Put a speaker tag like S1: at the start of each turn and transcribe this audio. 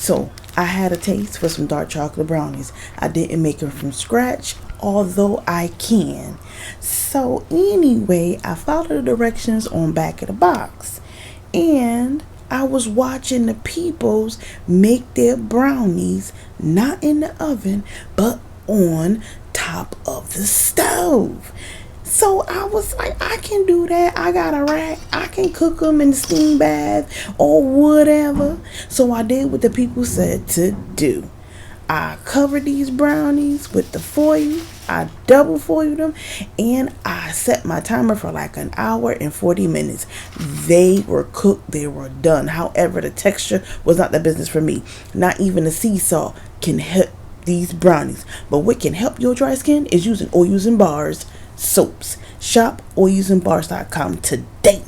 S1: So I had a taste for some dark chocolate brownies. I didn't make them from scratch, although I can. So anyway, I followed the directions on back of the box, and I was watching the peoples make their brownies not in the oven but on top of the stove. So I was like, I can do that. I got a rack. I can cook them in the steam bath or whatever. So I did what the people said to do. I covered these brownies with the foil. I double foiled them, and I set my timer for like an hour and 40 minutes. They were cooked. They were done. However, the texture was not the business for me. Not even a seesaw can help these brownies. But what can help your dry skin is using Oils and Bars soaps. Shop oilsandbars.com today.